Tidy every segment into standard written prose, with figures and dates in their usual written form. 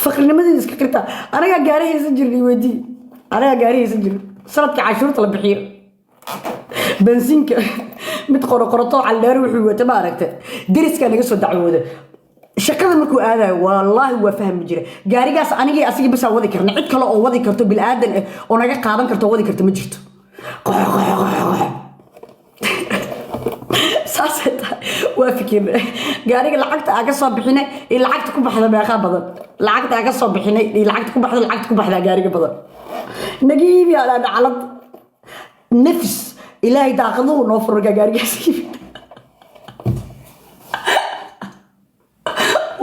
faqrinimadii iska qirta anaga gaaraysa jirnay weydii anaga gaaraysa jirnay sanadka cashuurta la bixiyo bensinka mid qorqorto calleer wuxuu wata ma aragtay diriska naga soo dacwooda shaqada markuu aadayo wallahi waa fahmi jiray gaarigaas anigii asigi bas wadi karna cid kale oo wadi karto bil aadan oo naga qaadan karto wadi karto ma jirto saasata waa fikir gaariga lacagta aga soo bixinay ee lacagta ku baxda meeqa badan lacagta aga soo bixinay ee lacagta ku baxda gaariga badan nagiibi ala dhaclad nafs ilaahay daaqadu noo furga gaarigaas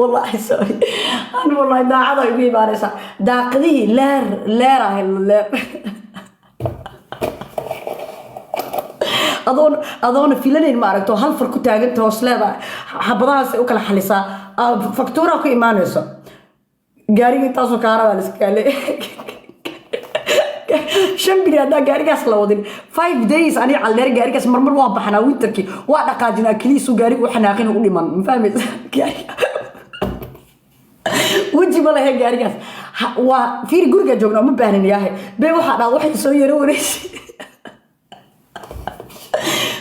والله سوري انا والله داعده يبي بارسا داقدي لير لير اظن فيلانين ما aragto hal far ku taaganta hooslada xabadahaas u kala xalisa faktoora ku iimaanayso gaariga taasoo kaarada la iskaale شنبري هذا جاريكاس لودين 5 days أنا على الدار جاريكاس مرمر وابحنا وينتركي واحد قاعدين كليس وجاريك وحناقين وقولي من فاهمت وجي بالله هي جاريكاس وفي رجولك جونا مو بهرني ياهي بيوحد واحد سوير وريش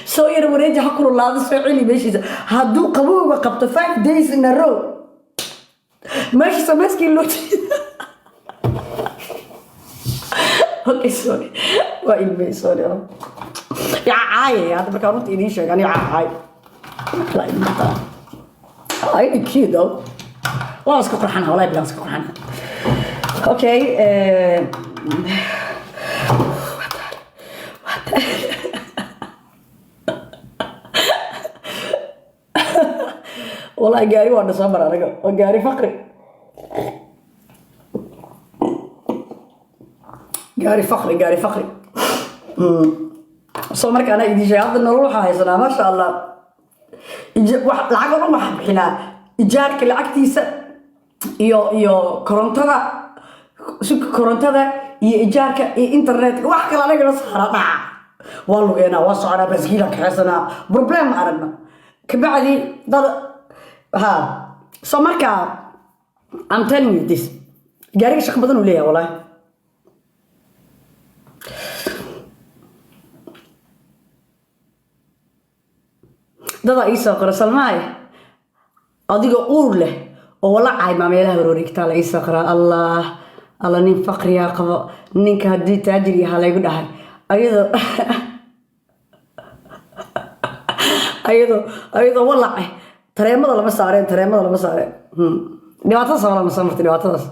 سوير وريش حكر الله هذا سويعلي ماشي هادو قبول وقبط 5 days in a row ماشي سمسكي لوتي اوكي سوري وإلبي سوري يا عاي هذا بكرت إني شيء يعني عاي لا إنت عاي كيدو والله اسكت قرحنا والله بلا اسكت قرحنا اوكي والله جاري وانا صبر انا جاري فقري جاري فقري soo marka ana idin sheegay hadda nolol waxa haysanaa ma sha Allah lacag oo ma bixina ijaarka lacagtiisa iyo korontada iyo ijaarka iyo internet wax kale anaga la saarada waa lugeena waa socda baskiila ka haysanaa problem aragna kabacdi dad soo marka I'm telling you this gaariga shaqo badan u leeyahay wallahi dada iisa qora salmaay adiga uur leh oo wala caayma meelaha wareegta la iisa qora Allah nin faqriya qabo ninka hadii taajir yahay lagu dhahay ayado wala tareemada lama saareen dhibaatada soo lama samartay dhibaatadaas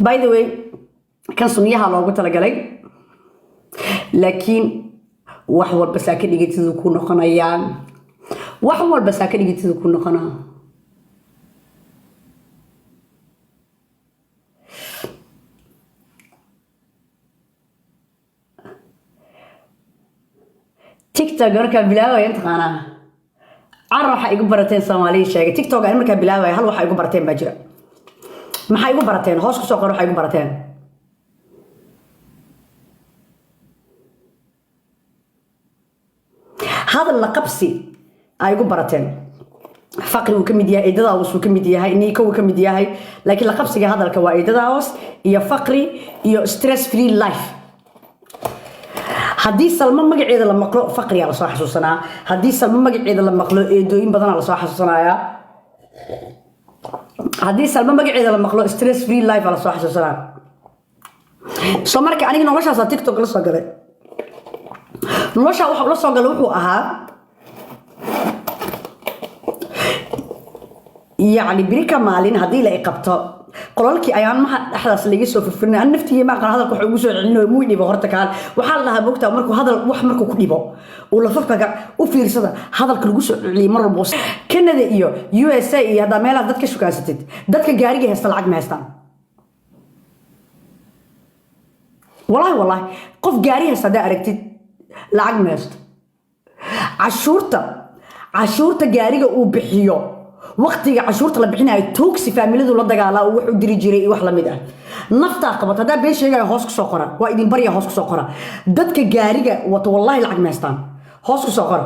by the way kan sunniyaha loogu talagalay laakiin wax walba saaka dhigatidu ku noqonayaan TikTok marka bilaaway inta qana waxa igu barateen Soomaaliya sheegay TikTok aan marka bilaaway hal waxa igu barateen ba jira maxay igu barateen hoos ku soo qor waxa igu barateen هذا اللقبسي أيقو براتين فقر وكمديا إدداوس وكمديا هاي نيكو وكمديا هاي لكن لقبسي هذا الكوا إدداوس يا فقري يا ستريس فري لايف حديث سلمان مقعد لما مقلو فقري على صاح حسوسنا حديث سلمان مقعد لما مقلو إدوين بدن على صاح حسوسنا يا حديث سلمان مقعد لما مقلو ستريس فري لايف على صاح حسوسنا سمرك أنا نوشة على تيك توك لسه قريب nolosha waxa la soo galay wuxuu ahaa يعني بريكا مالين هذه لا يقبطه قولك أيام ما أحدث اللي يسوي في الفرن أنا نفتي ما قال هذا كل حجوز إنه مو يبغى هرتك على وحال لها بوقتها مركو هذا وح مركو كليبه ولا فكك وفي رصدا هذا الكلجوز اللي مر بوس كنا ذا USA هذا ماله ذاتك شو كاسيت ذاتك جاري هستلعق ما هستان والله قف جاري هستدا أركتي لعق ما هست عشورته جاري وبحيو وقتي عشورت la bixinay toogsi familidu la dagaala oo wuxuu diri jiray wax la mid ah nafta qabata hada been sheegay hoos ku soo qora waa idin bariya hoos ku soo qora dadka gaariga wato wallahi lacag meestaan hoos ku soo qora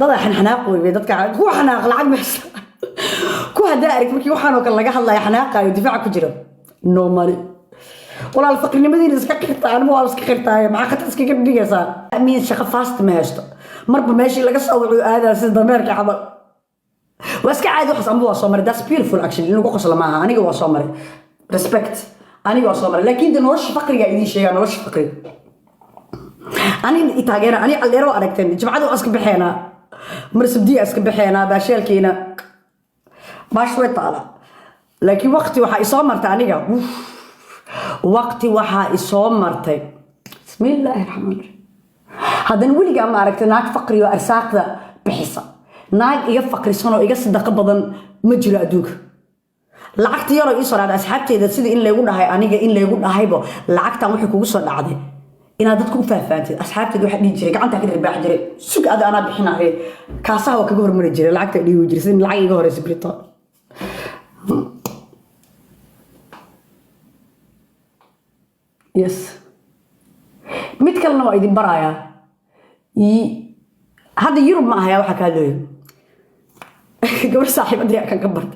dada xanaaq way dadka ku xanaaq lacag meesha ku hadaa arag markii waxaan oo kale laga hadlayo xanaaqayo difaac ku jiro normally walaal faqrinimadiina iska qirtaan ma waa iska qirtaay ma xaqad iska dhigaysaa amiin shaqo fast ma haysto marba meeshii laga soo wuxuu aadaa sida dameerka camal واسكا عاد وحس أمبو وصامر that's beautiful actually إنه قصة معها أنا جو وصامر respect أنا وصامر لكن ده نورش فقري قاعدين شيء نورش فقري أنا إتاجر أنا على رو أركتني جماعة أسك بحينا مرسب دي أسك بحينا باشيل كينا باشوي طالع لكن وقتي وحا إصامر تاني جا وقتي وحا إصامر تي بسم الله الرحمن الرحيم هذا نقول جا ما أركتناك فقري وأرساق ذا بحصة naag iga faqrisan oo iga sadaqo badan ma jiro adduunka lacagta yar oo ii soo raad asxaabteeda sida in leegu dhahay aniga in leegu dhahaybo lacagtan wixii kugu soo dhacday inaad dadku u faahfaahantid asxaabteeda waxa dhigi jiray gacanta ka dhirbaax jiray sug aad ana bixinaaye kaasaha waa kaga hormari jiray lacagta dhigi jiray sin lacag iga horeysa brito yes mid kalena waa idin barayaa هذا يوروب معها يا واحد كالوي قبل صاحب أدري كان كبرت